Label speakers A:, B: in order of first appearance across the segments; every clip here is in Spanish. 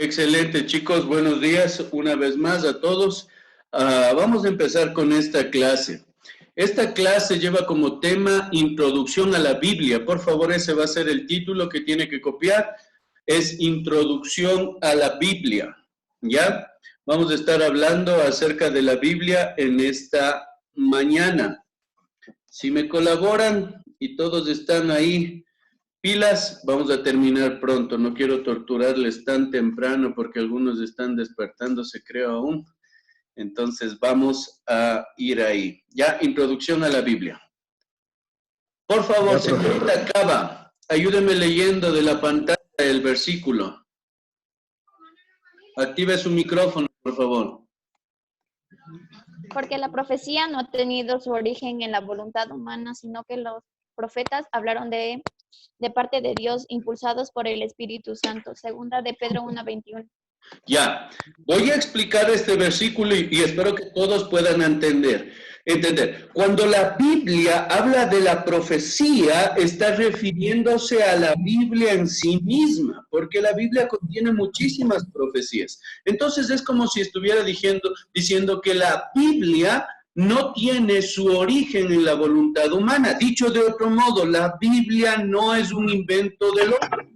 A: Excelente, chicos. Buenos días una vez más a todos. Vamos a empezar con esta clase. Esta clase lleva como tema Introducción a la Biblia. Por favor, ese va a ser el título que tiene que copiar. Es Introducción a la Biblia. ¿Ya? Vamos a estar hablando acerca de la Biblia en esta mañana. Si me colaboran y todos están ahí pilas, vamos a terminar pronto. No quiero torturarles tan temprano porque algunos están despertándose, creo aún. Entonces vamos a ir ahí. Ya, introducción a la Biblia. Por favor, señorita Cava, ayúdeme leyendo de la pantalla el versículo. Active su micrófono, por favor.
B: Porque la profecía no ha tenido su origen en la voluntad humana, sino que los profetas hablaron de parte de Dios, impulsados por el Espíritu Santo. Segunda de Pedro 1:21.
A: Ya, voy a explicar este versículo y espero que todos puedan entender. Cuando la Biblia habla de la profecía, está refiriéndose a la Biblia en sí misma, porque la Biblia contiene muchísimas profecías. Entonces es como si estuviera diciendo que la Biblia no tiene su origen en la voluntad humana. Dicho de otro modo, la Biblia no es un invento del hombre.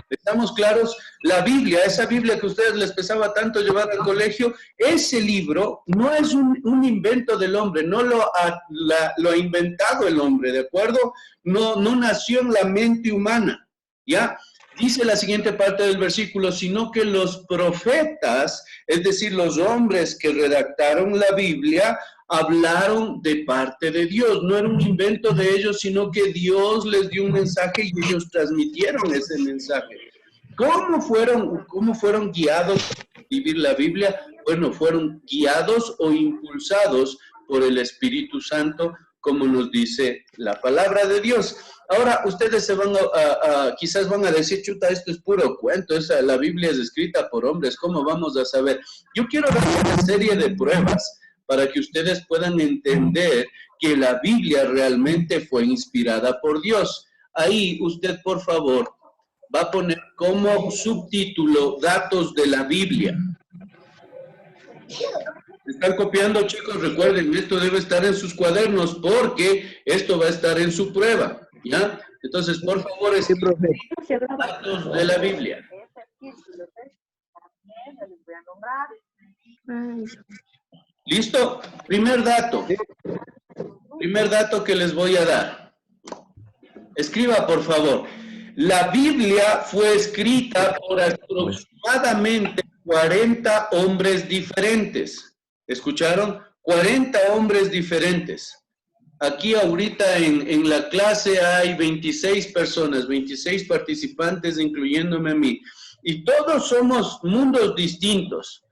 A: ¿Estamos claros? La Biblia, esa Biblia que a ustedes les pesaba tanto llevar al colegio, ese libro no es un invento del hombre, no lo ha inventado el hombre, ¿de acuerdo? No nació en la mente humana, ¿ya? Dice la siguiente parte del versículo, sino que los profetas, es decir, los hombres que redactaron la Biblia, hablaron de parte de Dios. No era un invento de ellos, sino que Dios les dio un mensaje y ellos transmitieron ese mensaje. ¿Cómo fueron guiados a escribir la Biblia? Bueno, fueron guiados o impulsados por el Espíritu Santo, como nos dice la palabra de Dios. Ahora, ustedes quizás van a decir, chuta, esto es puro cuento, la Biblia es escrita por hombres, ¿cómo vamos a saber? Yo quiero dar una serie de pruebas para que ustedes puedan entender que la Biblia realmente fue inspirada por Dios. Ahí usted, por favor, va a poner como subtítulo datos de la Biblia. ¿Están copiando, chicos? Recuerden, esto debe estar en sus cuadernos porque esto va a estar en su prueba, ¿ya? Entonces, por favor, escriban datos de la Biblia. ¿Listo? Primer dato que les voy a dar. Escriba, por favor. La Biblia fue escrita por aproximadamente 40 hombres diferentes. ¿Escucharon? 40 hombres diferentes. Aquí ahorita en la clase hay 26 personas, 26 participantes, incluyéndome a mí. Y todos somos mundos distintos.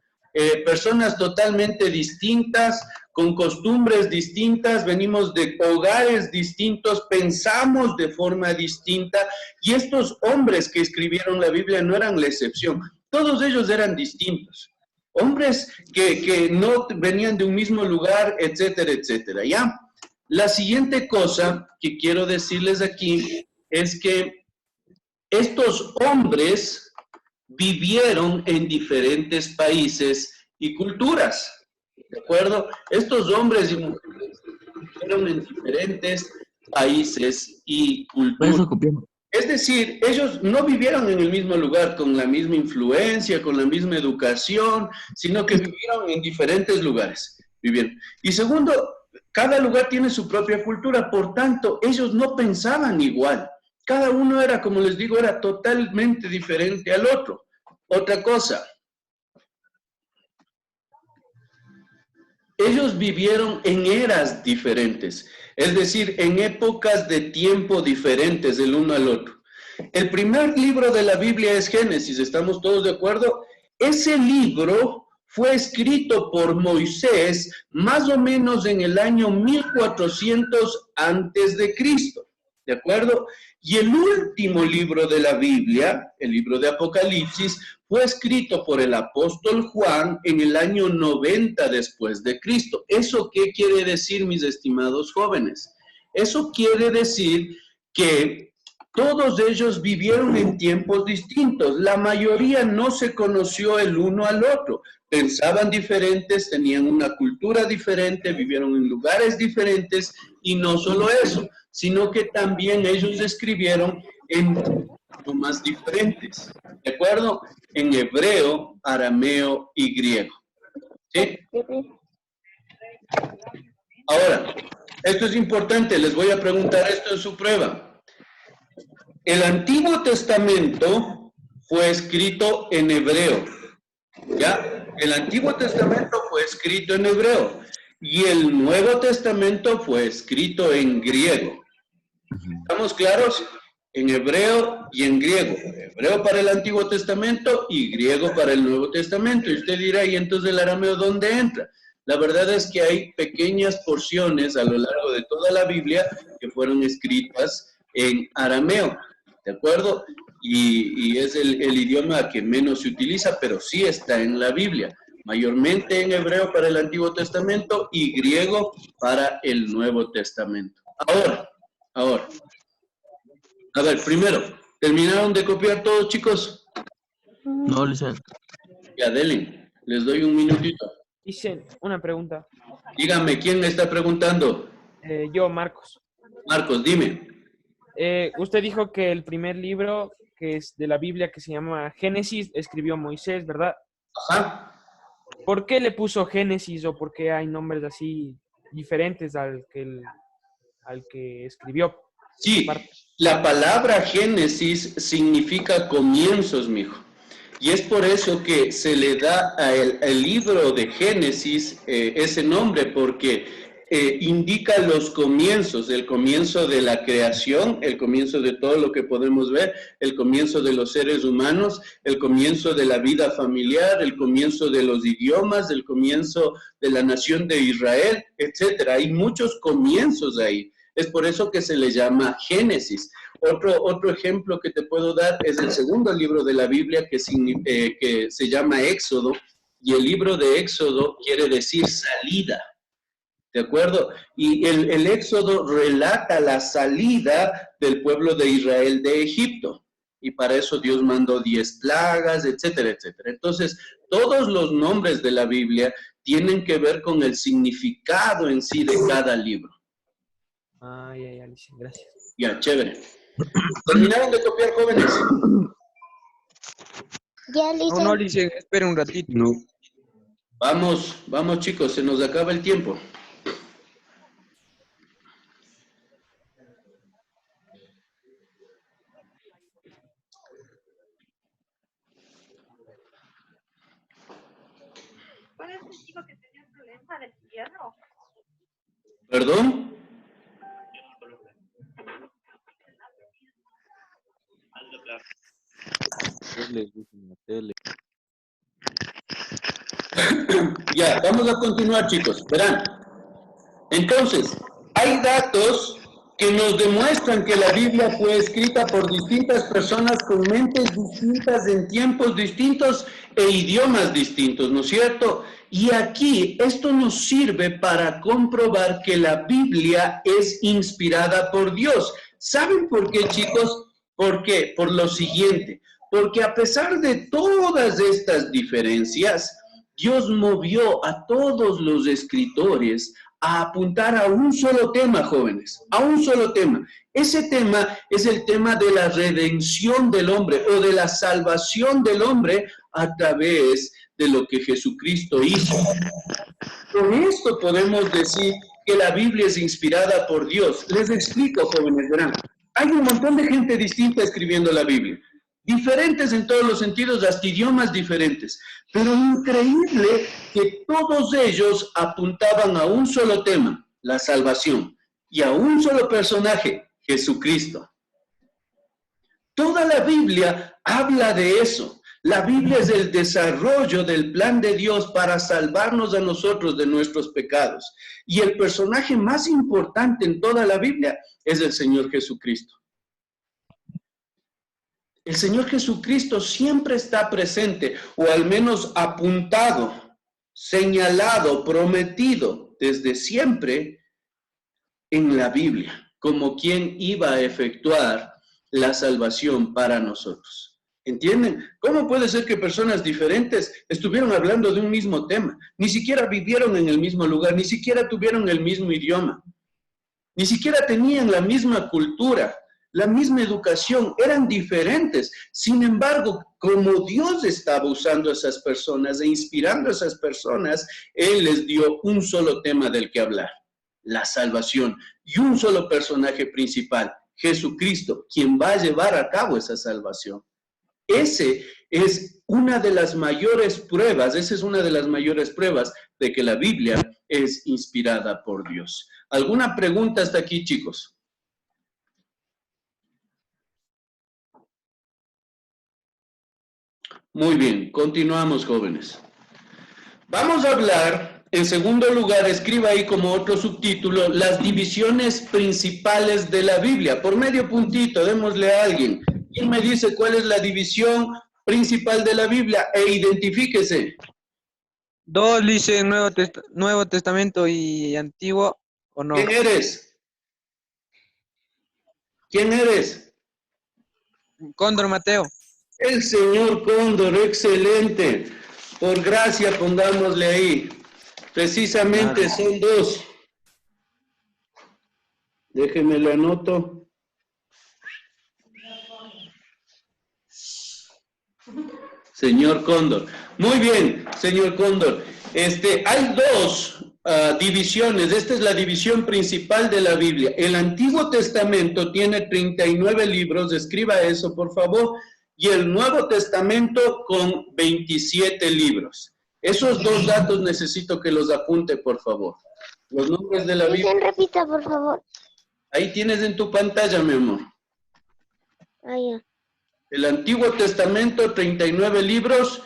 A: Personas totalmente distintas, con costumbres distintas, venimos de hogares distintos, pensamos de forma distinta, y estos hombres que escribieron la Biblia no eran la excepción, todos ellos eran distintos, hombres que no venían de un mismo lugar, etcétera, etcétera, ¿ya? La siguiente cosa que quiero decirles aquí es que estos hombres vivieron en diferentes países y culturas, ¿de acuerdo? Estos hombres y mujeres vivieron en diferentes países y culturas. Es decir, ellos no vivieron en el mismo lugar con la misma influencia, con la misma educación, sino que vivieron en diferentes lugares. Y segundo, cada lugar tiene su propia cultura, por tanto, ellos no pensaban igual. Cada uno era, como les digo, era totalmente diferente al otro. Otra cosa, ellos vivieron en eras diferentes, es decir, en épocas de tiempo diferentes del uno al otro. El primer libro de la Biblia es Génesis, ¿estamos todos de acuerdo? Ese libro fue escrito por Moisés más o menos en el año 1400 antes de Cristo. ¿De acuerdo? Y el último libro de la Biblia, el libro de Apocalipsis, fue escrito por el apóstol Juan en el año 90 después de Cristo. ¿Eso qué quiere decir, mis estimados jóvenes? Eso quiere decir que Todos ellos vivieron en tiempos distintos. La mayoría no se conoció el uno al otro. Pensaban diferentes, tenían una cultura diferente, vivieron en lugares diferentes, y no solo eso, sino que también ellos escribieron en idiomas diferentes, ¿de acuerdo? En hebreo, arameo y griego. ¿Sí? Ahora, esto es importante, les voy a preguntar esto en su prueba. El Antiguo Testamento fue escrito en hebreo, ¿ya? El Antiguo Testamento fue escrito en hebreo y el Nuevo Testamento fue escrito en griego. ¿Estamos claros? En hebreo y en griego. Hebreo para el Antiguo Testamento y griego para el Nuevo Testamento. Y usted dirá, ¿y entonces el arameo dónde entra? La verdad es que hay pequeñas porciones a lo largo de toda la Biblia que fueron escritas en arameo, ¿de acuerdo? Y es el idioma que menos se utiliza, pero sí está en la Biblia. Mayormente en hebreo para el Antiguo Testamento y griego para el Nuevo Testamento. Ahora. A ver, primero, ¿terminaron de copiar todos, chicos?
C: No, licenciado.
A: Ya, denle, les doy un minutito.
D: Hice una pregunta.
A: Dígame, ¿quién me está preguntando?
D: Yo, Marcos.
A: Marcos, dime.
D: Usted dijo que el primer libro, que es de la Biblia, que se llama Génesis, escribió Moisés, ¿verdad?
A: Ajá.
D: ¿Por qué le puso Génesis o por qué hay nombres así diferentes al que escribió?
A: Sí, la palabra Génesis significa comienzos, mijo. Y es por eso que se le da al libro de Génesis ese nombre, porque indica los comienzos, el comienzo de la creación, el comienzo de todo lo que podemos ver, el comienzo de los seres humanos, el comienzo de la vida familiar, el comienzo de los idiomas, el comienzo de la nación de Israel, etcétera. Hay muchos comienzos ahí. Es por eso que se le llama Génesis. Otro ejemplo que te puedo dar es el segundo libro de la Biblia que se llama Éxodo, y el libro de Éxodo quiere decir salida, ¿de acuerdo? Y el Éxodo relata la salida del pueblo de Israel de Egipto, y para eso Dios mandó 10 plagas, etcétera, etcétera. Entonces, todos los nombres de la Biblia tienen que ver con el significado en sí de cada libro.
D: Ah, ya, gracias.
A: Ya, chévere. ¿Terminaron de copiar, jóvenes?
E: Ya, licenciado.
C: No, licenciado, espera un ratito.
A: No. Vamos chicos, se nos acaba el tiempo.
F: ¿Cuál es el chico que tenía problema del hierro?
A: ¿Perdón? Ya, vamos a continuar, chicos. Verán. Entonces, hay datos que nos demuestran que la Biblia fue escrita por distintas personas con mentes distintas en tiempos distintos e idiomas distintos, ¿no es cierto? Y aquí esto nos sirve para comprobar que la Biblia es inspirada por Dios. ¿Saben por qué, chicos? ¿Por qué? Por lo siguiente. Porque a pesar de todas estas diferencias, Dios movió a todos los escritores a apuntar a un solo tema, jóvenes, a un solo tema. Ese tema es el tema de la redención del hombre o de la salvación del hombre a través de lo que Jesucristo hizo. Con esto podemos decir que la Biblia es inspirada por Dios. Les explico, jóvenes, verán. Hay un montón de gente distinta escribiendo la Biblia. Diferentes en todos los sentidos, hasta idiomas diferentes. Pero increíble que todos ellos apuntaban a un solo tema, la salvación, y a un solo personaje, Jesucristo. Toda la Biblia habla de eso. La Biblia es el desarrollo del plan de Dios para salvarnos a nosotros de nuestros pecados. Y el personaje más importante en toda la Biblia es el Señor Jesucristo. El Señor Jesucristo siempre está presente, o al menos apuntado, señalado, prometido desde siempre en la Biblia, como quien iba a efectuar la salvación para nosotros. ¿Entienden? ¿Cómo puede ser que personas diferentes estuvieron hablando de un mismo tema? Ni siquiera vivieron en el mismo lugar, ni siquiera tuvieron el mismo idioma, ni siquiera tenían la misma cultura, la misma educación, eran diferentes. Sin embargo, como Dios estaba usando a esas personas e inspirando a esas personas, Él les dio un solo tema del que hablar, la salvación, y un solo personaje principal, Jesucristo, quien va a llevar a cabo esa salvación. Ese es una de las mayores pruebas, esa es una de las mayores pruebas de que la Biblia es inspirada por Dios. ¿Alguna pregunta hasta aquí, chicos? Muy bien, continuamos, jóvenes. Vamos a hablar, en segundo lugar, escriba ahí como otro subtítulo, las divisiones principales de la Biblia. Por medio puntito, démosle a alguien. ¿Quién me dice cuál es la división principal de la Biblia? E identifíquese.
C: Dos dice Nuevo Testamento y Antiguo, ¿o no?
A: ¿Quién eres? ¿Quién eres?
C: Cóndor Mateo.
A: El señor Cóndor, excelente. Por gracia, pongámosle ahí. Precisamente son dos. Déjeme lo anoto. Señor Cóndor. Muy bien, señor Cóndor. Hay dos divisiones. Esta es la división principal de la Biblia. El Antiguo Testamento tiene 39 libros. Escriba eso, por favor. Y el Nuevo Testamento con 27 libros. Esos dos datos necesito que los apunte, por favor. Los nombres de la Biblia.
E: Repita, por favor.
A: Ahí tienes en tu pantalla, mi amor.
E: Ah, ya.
A: El Antiguo Testamento, 39 libros,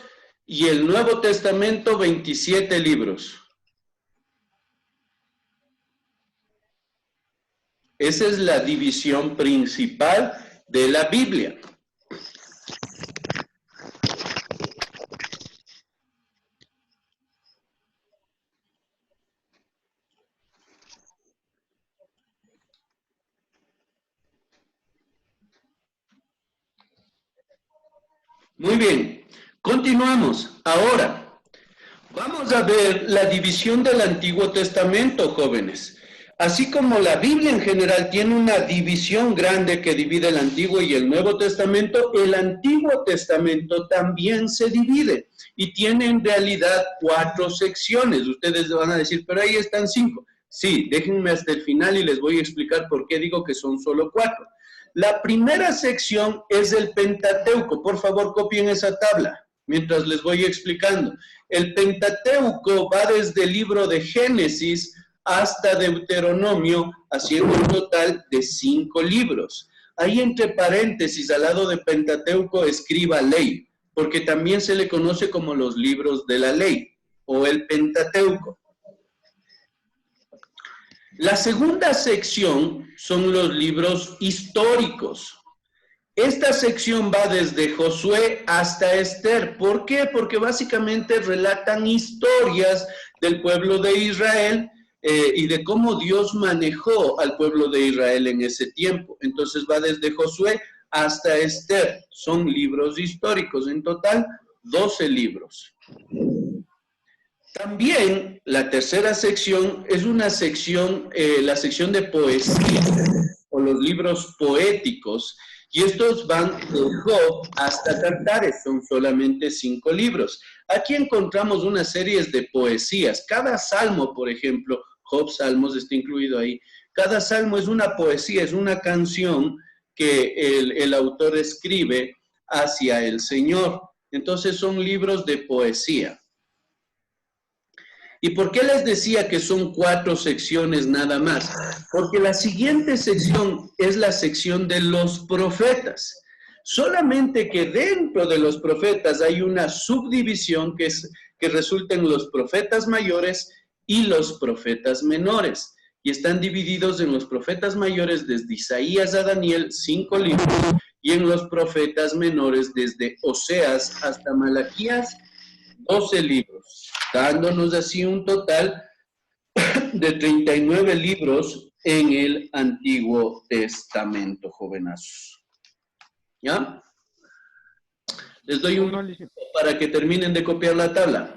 A: y el Nuevo Testamento, 27 libros. Esa es la división principal de la Biblia. Muy bien, continuamos. Ahora, vamos a ver la división del Antiguo Testamento, jóvenes. Así como la Biblia en general tiene una división grande que divide el Antiguo y el Nuevo Testamento, el Antiguo Testamento también se divide y tiene en realidad 4 secciones. Ustedes van a decir, pero ahí están 5. Sí, déjenme hasta el final y les voy a explicar por qué digo que son solo 4. La primera sección es el Pentateuco. Por favor, copien esa tabla mientras les voy explicando. El Pentateuco va desde el libro de Génesis hasta Deuteronomio, haciendo un total de 5 libros. Ahí entre paréntesis, al lado de Pentateuco, escriba ley, porque también se le conoce como los libros de la ley, o el Pentateuco. La segunda sección son los libros históricos. Esta sección va desde Josué hasta Esther. ¿Por qué? Porque básicamente relatan historias del pueblo de Israel y de cómo Dios manejó al pueblo de Israel en ese tiempo. Entonces va desde Josué hasta Esther. Son libros históricos. En total, 12 libros. También la tercera sección es una sección, la sección de poesía o los libros poéticos, y estos van de Job hasta Cantares, son solamente 5 libros. Aquí encontramos una serie de poesías. Cada salmo, por ejemplo, Job Salmos está incluido ahí. Cada salmo es una poesía, es una canción que el autor escribe hacia el Señor. Entonces son libros de poesía. ¿Y por qué les decía que son 4 secciones nada más? Porque la siguiente sección es la sección de los profetas. Solamente que dentro de los profetas hay una subdivisión que resulta en los profetas mayores y los profetas menores. Y están divididos en los profetas mayores desde Isaías a Daniel, 5 libros, y en los profetas menores desde Oseas hasta Malaquías, 12 libros, dándonos así un total de 39 libros en el Antiguo Testamento, jovenazos. ¿Ya? Les doy un
D: No, licenciado.
A: para que terminen de copiar la tabla.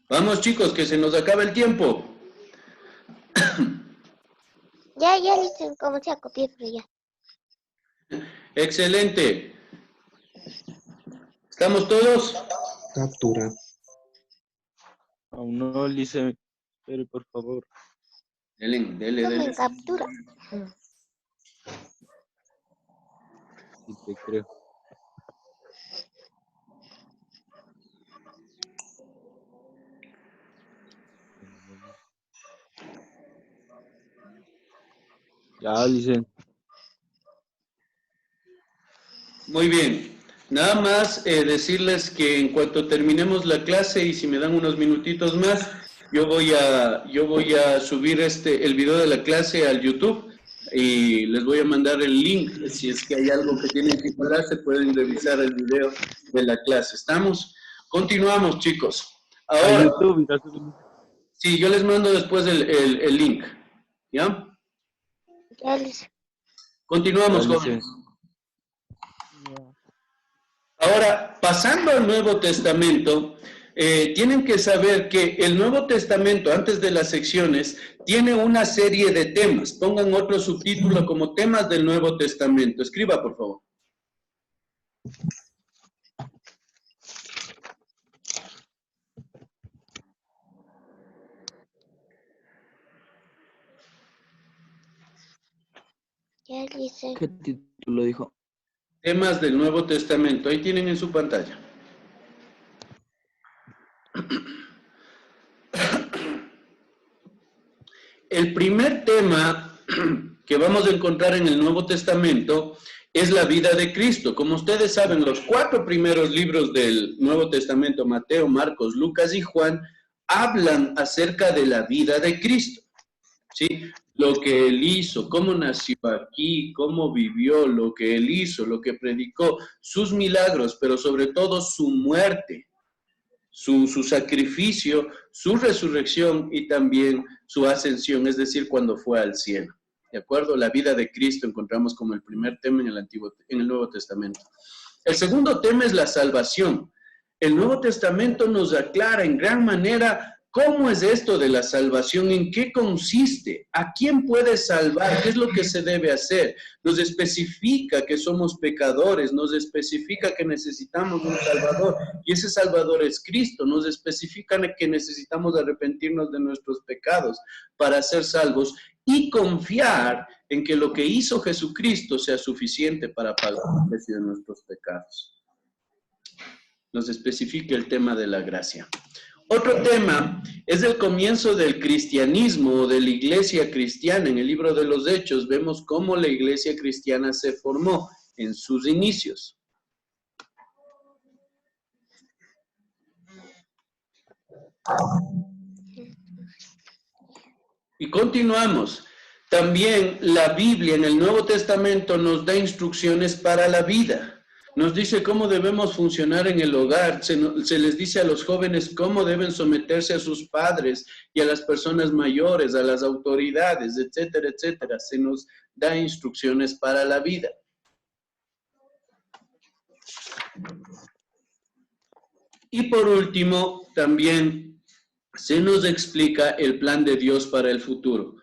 A: Vamos, chicos, que se nos acaba el tiempo.
E: Ya, listo, como sea, copié, pero ya.
A: Excelente. ¿Estamos todos?
G: Captura.
C: Aún no, lice. Espere, por favor.
A: Dele.
E: Tomen captura.
C: Sí, te creo. Ya, lice.
A: Muy bien. Nada más decirles que en cuanto terminemos la clase y si me dan unos minutitos más, yo voy a subir el video de la clase al YouTube y les voy a mandar el link. Si es que hay algo que tienen que pararse, pueden revisar el video de la clase. ¿Estamos? Continuamos, chicos.
C: A
A: Ahora,
C: YouTube. Irá subiendo.
A: sí, yo les mando después el link. ¿Ya?
E: Ya, listo.
A: Continuamos,
C: Ya, lice.
A: jóvenes. Ahora, pasando al Nuevo Testamento, tienen que saber que el Nuevo Testamento, antes de las secciones, tiene una serie de temas. Pongan otro subtítulo como temas del Nuevo Testamento. Escriba, por favor.
E: Ya, listo.
C: ¿Qué título dijo?
A: Temas del Nuevo Testamento. Ahí tienen en su pantalla. El primer tema que vamos a encontrar en el Nuevo Testamento es la vida de Cristo. Como ustedes saben, los 4 primeros libros del Nuevo Testamento, Mateo, Marcos, Lucas y Juan, hablan acerca de la vida de Cristo. ¿Sí? Lo que él hizo, cómo nació aquí, cómo vivió, lo que él hizo, lo que predicó, sus milagros, pero sobre todo su muerte, su sacrificio, su resurrección y también su ascensión, es decir, cuando fue al cielo. ¿De acuerdo? La vida de Cristo encontramos como el primer tema en el Nuevo Testamento. El segundo tema es la salvación. El Nuevo Testamento nos aclara en gran manera cómo es esto de la salvación, en qué consiste, a quién puede salvar, qué es lo que se debe hacer. Nos especifica que somos pecadores, nos especifica que necesitamos un Salvador y ese Salvador es Cristo. Nos especifica que necesitamos arrepentirnos de nuestros pecados para ser salvos y confiar en que lo que hizo Jesucristo sea suficiente para pagar el precio de nuestros pecados. Nos especifica el tema de la gracia. Otro tema es el comienzo del cristianismo o de la iglesia cristiana. En el libro de los Hechos vemos cómo la iglesia cristiana se formó en sus inicios. Y continuamos. También la Biblia en el Nuevo Testamento nos da instrucciones para la vida. Nos dice cómo debemos funcionar en el hogar, se les dice a los jóvenes cómo deben someterse a sus padres y a las personas mayores, a las autoridades, etcétera, etcétera. Se nos da instrucciones para la vida. Y por último, también se nos explica el plan de Dios para el futuro.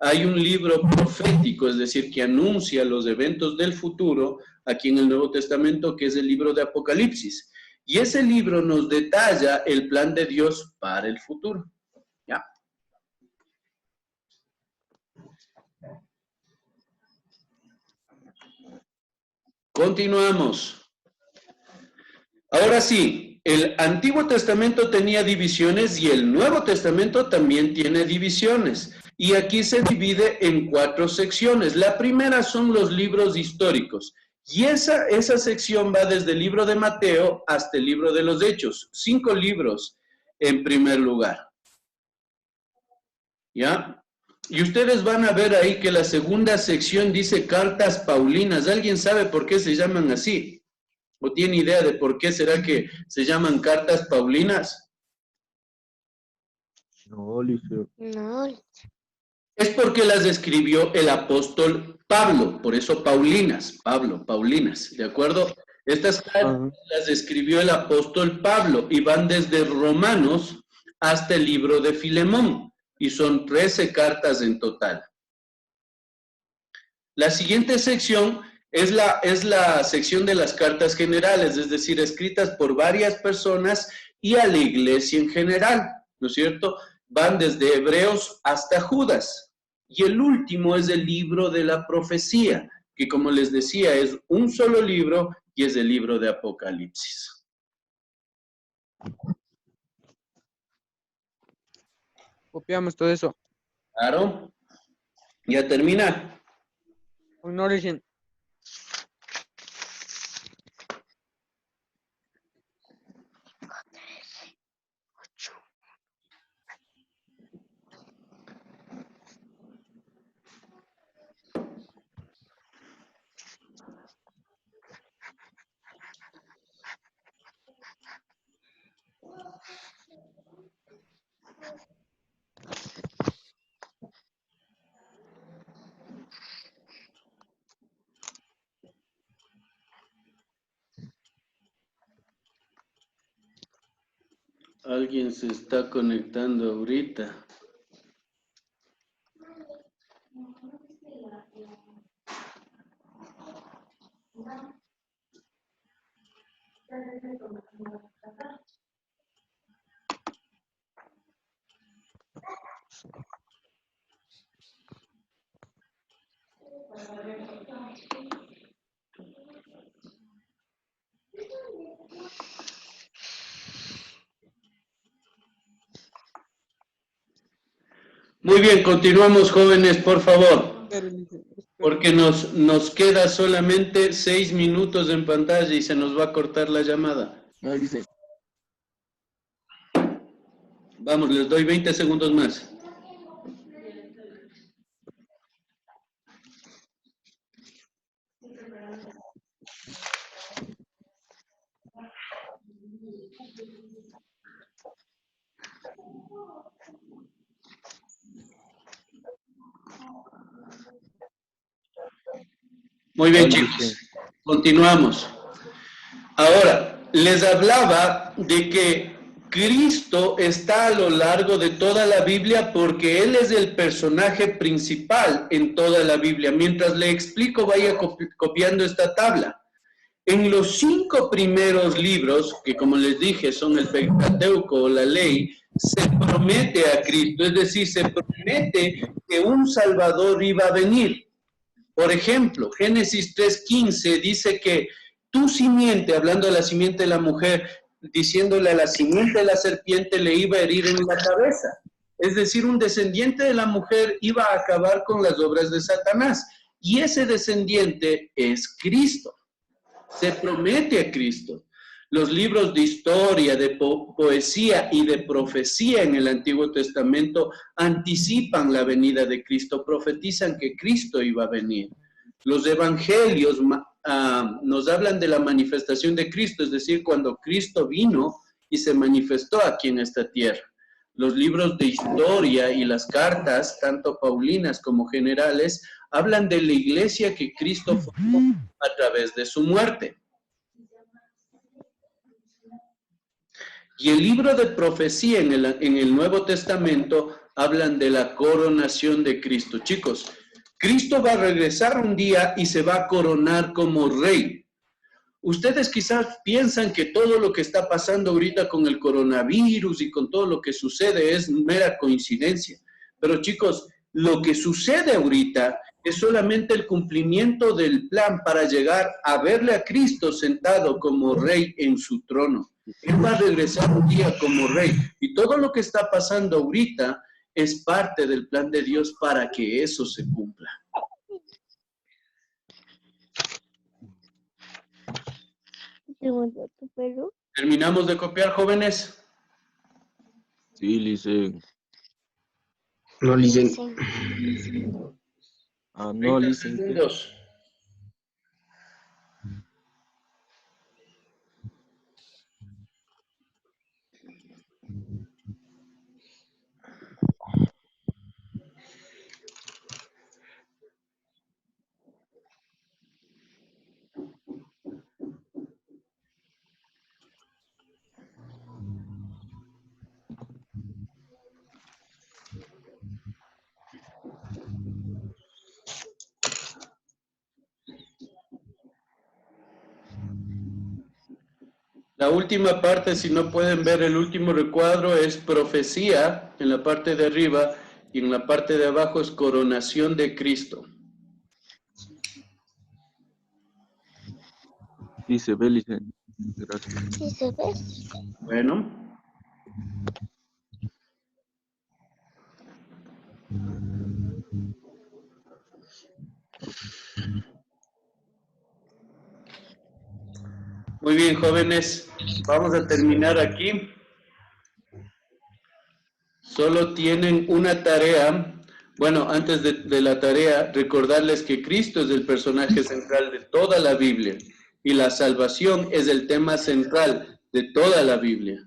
A: Hay un libro profético, es decir, que anuncia los eventos del futuro aquí en el Nuevo Testamento, que es el libro de Apocalipsis. Y ese libro nos detalla el plan de Dios para el futuro. ¿Ya? Continuamos. Ahora sí, el Antiguo Testamento tenía divisiones y el Nuevo Testamento también tiene divisiones. Y aquí se divide en 4 secciones. La primera son los libros históricos. Y esa sección va desde el libro de Mateo hasta el libro de los Hechos. 5 libros en primer lugar. ¿Ya? Y ustedes van a ver ahí que la segunda sección dice cartas paulinas. ¿Alguien sabe por qué se llaman así? ¿O tiene idea de por qué será que se llaman cartas paulinas?
G: No, liceo.
E: No,
A: Es porque las escribió el apóstol Pablo, por eso Paulinas, Pablo, Paulinas, ¿de acuerdo? Estas cartas las escribió el apóstol Pablo y van desde Romanos hasta el libro de Filemón, y son 13 cartas en total. La siguiente sección es la sección de las cartas generales, es decir, escritas por varias personas y a la iglesia en general, ¿no es cierto? Van desde Hebreos hasta Judas. Y el último es el libro de la profecía, que como les decía, es un solo libro y es el libro de Apocalipsis.
C: Copiamos todo eso.
A: Claro. Ya termina.
C: No, liceo.
A: Alguien se está conectando ahorita. Muy bien, continuamos, jóvenes, por favor, porque nos queda solamente 6 minutos en pantalla y se nos va a cortar la llamada.
G: No, liceo.
A: Vamos, les doy 20 segundos más. Muy bien, chicos, continuamos. Ahora, les hablaba de que Cristo está a lo largo de toda la Biblia porque Él es el personaje principal en toda la Biblia. Mientras le explico, vaya copiando esta tabla. En los 5 primeros libros, que como les dije son el Pentateuco o la ley, se promete a Cristo, es decir, se promete que un Salvador iba a venir. Por ejemplo, Génesis 3:15 dice que tu simiente, hablando de la simiente de la mujer, diciéndole a la simiente de la serpiente le iba a herir en la cabeza. Es decir, un descendiente de la mujer iba a acabar con las obras de Satanás. Y ese descendiente es Cristo. Se promete a Cristo. Los libros de historia, de poesía y de profecía en el Antiguo Testamento anticipan la venida de Cristo, profetizan que Cristo iba a venir. Los evangelios nos hablan de la manifestación de Cristo, es decir, cuando Cristo vino y se manifestó aquí en esta tierra. Los libros de historia y las cartas, tanto paulinas como generales, hablan de la iglesia que Cristo formó a través de su muerte. Y el libro de profecía en el Nuevo Testamento hablan de la coronación de Cristo. Chicos, Cristo va a regresar un día y se va a coronar como rey. Ustedes quizás piensan que todo lo que está pasando ahorita con el coronavirus y con todo lo que sucede es mera coincidencia. Pero chicos, lo que sucede ahorita es solamente el cumplimiento del plan para llegar a verle a Cristo sentado como rey en su trono. Él va a regresar un día como rey. Y todo lo que está pasando ahorita es parte del plan de Dios para que eso se cumpla. ¿Terminamos de copiar, jóvenes?
G: Sí, licen.
H: No, licen.
G: Ah, no,
A: 30
G: licen.
A: segundos. La última parte, si no pueden ver el último recuadro, es profecía en la parte de arriba y en la parte de abajo es coronación de Cristo.
G: Sí, se ve, licen. Gracias.
E: Sí, se ve.
A: Bueno. Muy bien, jóvenes, vamos a terminar aquí. Solo tienen una tarea. Bueno, antes de la tarea, recordarles que Cristo es el personaje central de toda la Biblia y la salvación es el tema central de toda la Biblia.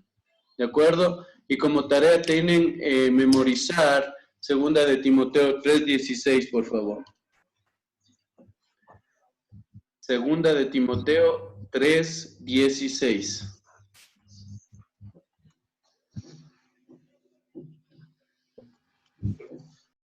A: ¿De acuerdo? Y como tarea tienen memorizar 2 de Timoteo 3:16, por favor. 2 de Timoteo 3:16.